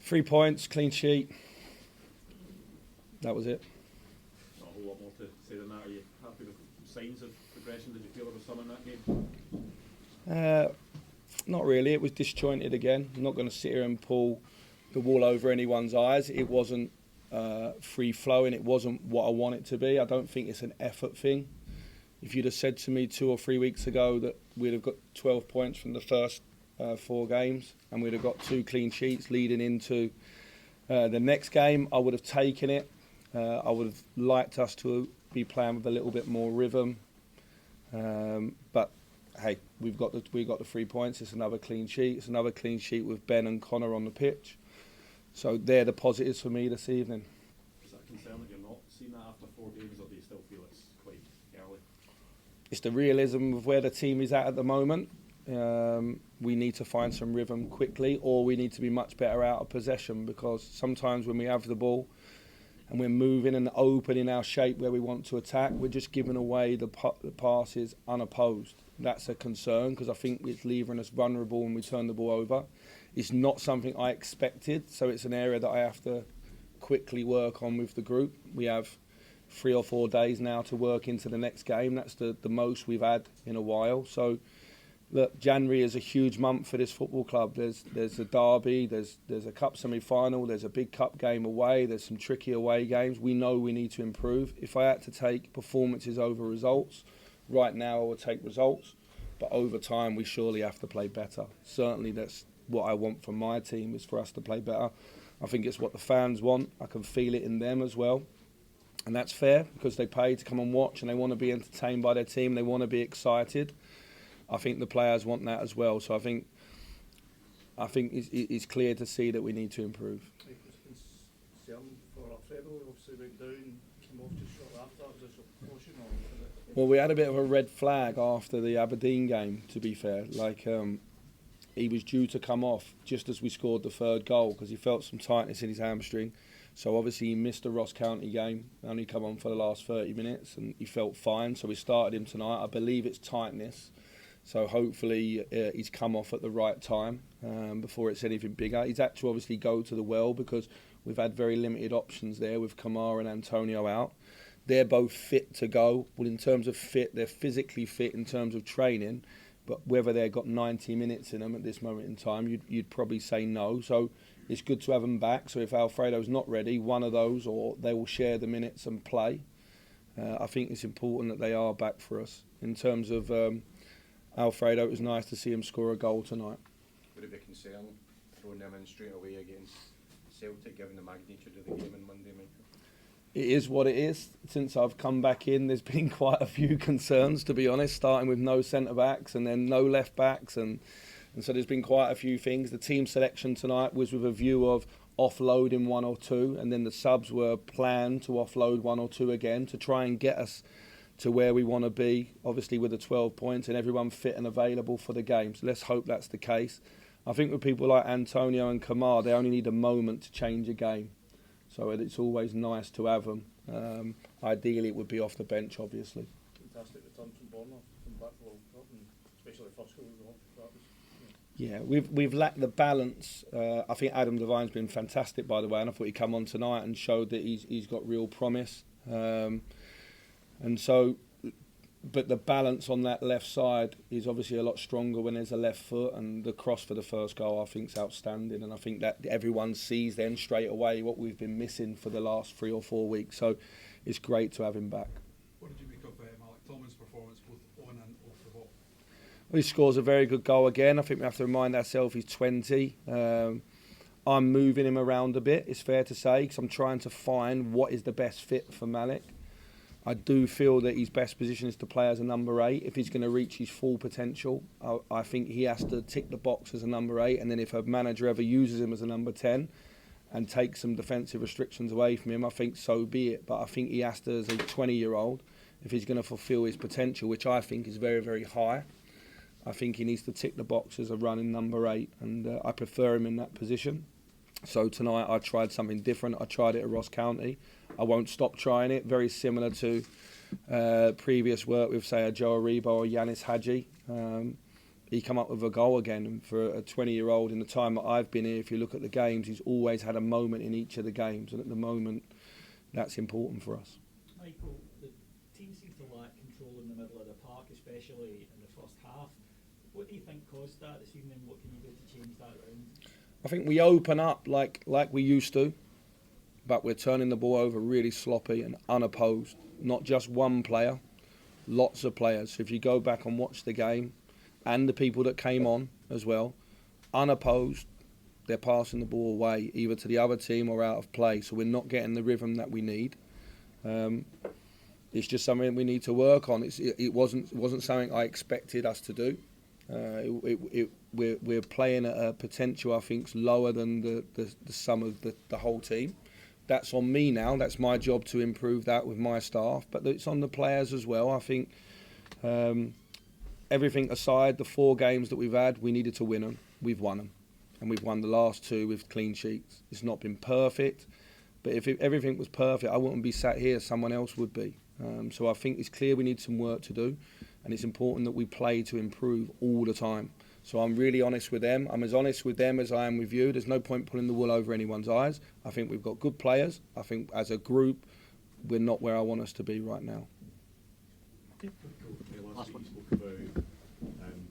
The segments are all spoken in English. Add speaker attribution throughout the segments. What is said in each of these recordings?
Speaker 1: 3 points, clean sheet. That was it.
Speaker 2: Not a whole lot more to say than that. Are you happy with signs of progression? Did you feel there was some in that game?
Speaker 1: Not really. It was disjointed again. I'm not going to sit here and pull the wool over anyone's eyes. It wasn't free flowing. It wasn't what I want it to be. I don't think it's an effort thing. If you'd have said to me 2 or 3 weeks ago that we'd have got 12 points from the first 4 games and we'd have got 2 clean sheets leading into the next game, I would have taken it. I would have liked us to be playing with a little bit more rhythm. But hey, we got the 3 points. It's another clean sheet. It's another clean sheet with Ben and Connor on the pitch. So they're the positives for me this evening.
Speaker 2: Is that a concern that you're not seeing that after 4 games, or do you still feel it's quite early?
Speaker 1: It's the realism of where the team is at the moment. We need to find some rhythm quickly, or we need to be much better out of possession, because sometimes when we have the ball and we're moving and opening our shape where we want to attack, we're just giving away the passes unopposed. That's a concern, because I think it's leaving us vulnerable when we turn the ball over. It's not something I expected, so it's an area that I have to quickly work on with the group. We have 3 or 4 days now to work into the next game. That's the most we've had in a while. So, look, January is a huge month for this football club. There's a derby, there's a cup semi-final, there's a big cup game away, there's some tricky away games. We know we need to improve. If I had to take performances over results, right now I would take results, but over time we surely have to play better. Certainly that's what I want from my team, is for us to play better. I think it's what the fans want. I can feel it in them as well. And that's fair, because they pay to come and watch and they want to be entertained by their team, they want to be excited. I think the players want that as well. So I think it's clear to see that we need to improve.
Speaker 3: Was a concern for Alfredo, obviously went down, came off just shortly after. Was this a caution or was it?
Speaker 1: Well, we had a bit of a red flag after the Aberdeen game, to be fair. He was due to come off just as we scored the 3rd goal, because he felt some tightness in his hamstring. So obviously he missed the Ross County game, only come on for the last 30 minutes, and he felt fine. So we started him tonight. I believe it's tightness. So hopefully he's come off at the right time before it's anything bigger. He's had to obviously go to the well, because we've had very limited options there with Kamara and Antonio out. They're both fit to go. Well, in terms of fit, they're physically fit in terms of training, but whether they've got 90 minutes in them at this moment in time, you'd probably say no. So it's good to have them back. So if Alfredo's not ready, one of those, or they will share the minutes and play. I think it's important that they are back for us. In terms of Alfredo, it was nice to see him score a goal tonight.
Speaker 4: Would it be a concern throwing them in straight away against Celtic, given the magnitude of the game on Monday, Michael?
Speaker 1: It is what it is. Since I've come back in, there's been quite a few concerns, to be honest, starting with no centre-backs and then no left-backs. And so there's been quite a few things. The team selection tonight was with a view of offloading 1 or 2, and then the subs were planned to offload 1 or 2 again to try and get us to where we want to be, obviously with the 12 points and everyone fit and available for the game. So let's hope that's the case. I think with people like Antonio and Kamar, they only need a moment to change a game. So it's always nice to have them. Ideally, it would be off the bench, obviously.
Speaker 3: Fantastic return from Bournemouth, from back to World Cup, and especially the first goal. That was,
Speaker 1: yeah, we've lacked the balance. I think Adam Devine's been fantastic, by the way, and I thought he'd come on tonight and showed that he's got real promise. And so, but the balance on that left side is obviously a lot stronger when there's a left foot, and the cross for the first goal I think is outstanding, and I think that everyone sees then straight away what we've been missing for the last 3 or 4 weeks. So it's great to have him back.
Speaker 5: What did you make of Malik Tillman's performance both on and off the ball?
Speaker 1: Well, he scores a very good goal again. I think we have to remind ourselves he's 20. I'm moving him around a bit, it's fair to say, because I'm trying to find what is the best fit for Malik. I do feel that his best position is to play as a number 8. If he's going to reach his full potential, I think he has to tick the box as a number 8. And then if a manager ever uses him as a number 10 and takes some defensive restrictions away from him, I think so be it. But I think he has to, as a 20-year-old, if he's going to fulfil his potential, which I think is very, very high, I think he needs to tick the box as a running number 8. And I prefer him in that position. So tonight I tried something different. I tried it at Ross County. I won't stop trying it. Very similar to previous work with, say, a Joe Aribo or Yanis Hadji. he come up with a goal again. And for a 20-year-old, in the time that I've been here, if you look at the games, he's always had a moment in each of the games. And at the moment, that's important for us.
Speaker 6: Michael, the team seems to lack control in the middle of the park, especially in the first half. What do you think caused that this evening? What can you do to change that around?
Speaker 1: I think we open up like we used to, but we're turning the ball over really sloppy and unopposed. Not just one player, lots of players. So if you go back and watch the game, and the people that came on as well, unopposed, they're passing the ball away either to the other team or out of play. So we're not getting the rhythm that we need. It's just something we need to work on. It wasn't something I expected us to do. We're playing at a potential I think lower than the sum of the whole team. That's on me now. That's my job to improve that with my staff. But it's on the players as well. I think everything aside, the 4 games that we've had, we needed to win them. We've won them. And we've won the last 2 with clean sheets. It's not been perfect. But if everything was perfect, I wouldn't be sat here. Someone else would be. So I think it's clear we need some work to do. And it's important that we play to improve all the time. So I'm really honest with them. I'm as honest with them as I am with you. There's no point pulling the wool over anyone's eyes. I think we've got good players. I think as a group, we're not where I want us to be right now.
Speaker 7: Last week you spoke about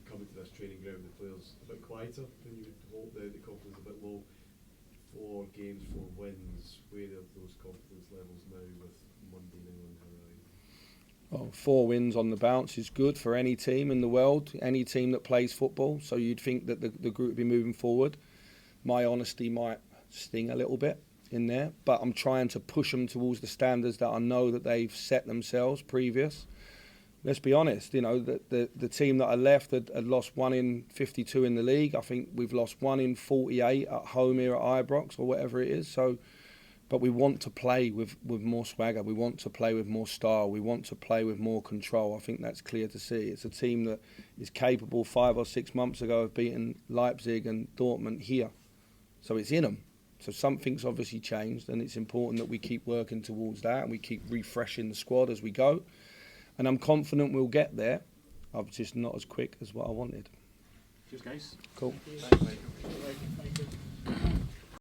Speaker 7: coming to this training ground, the players a bit quieter than you would hope, the confidence a bit low. 4 games, 4 wins. Where are those confidence levels now with Monday now on the horizon?
Speaker 1: Well, 4 wins on the bounce is good for any team in the world, any team that plays football. So you'd think that the group would be moving forward. My honesty might sting a little bit in there, but I'm trying to push them towards the standards that I know that they've set themselves previous. Let's be honest, you know, the team that I left had lost 1 in 52 in the league. I think we've lost 1 in 48 at home here at Ibrox or whatever it is. So, but we want to play with more swagger. We want to play with more style. We want to play with more control. I think that's clear to see. It's a team that is capable 5 or 6 months ago of beating Leipzig and Dortmund here. So it's in them. So something's obviously changed, and it's important that we keep working towards that and we keep refreshing the squad as we go. And I'm confident we'll get there. I'm just not as quick as what I wanted.
Speaker 2: Cheers, guys.
Speaker 1: Cool.
Speaker 6: Thank you.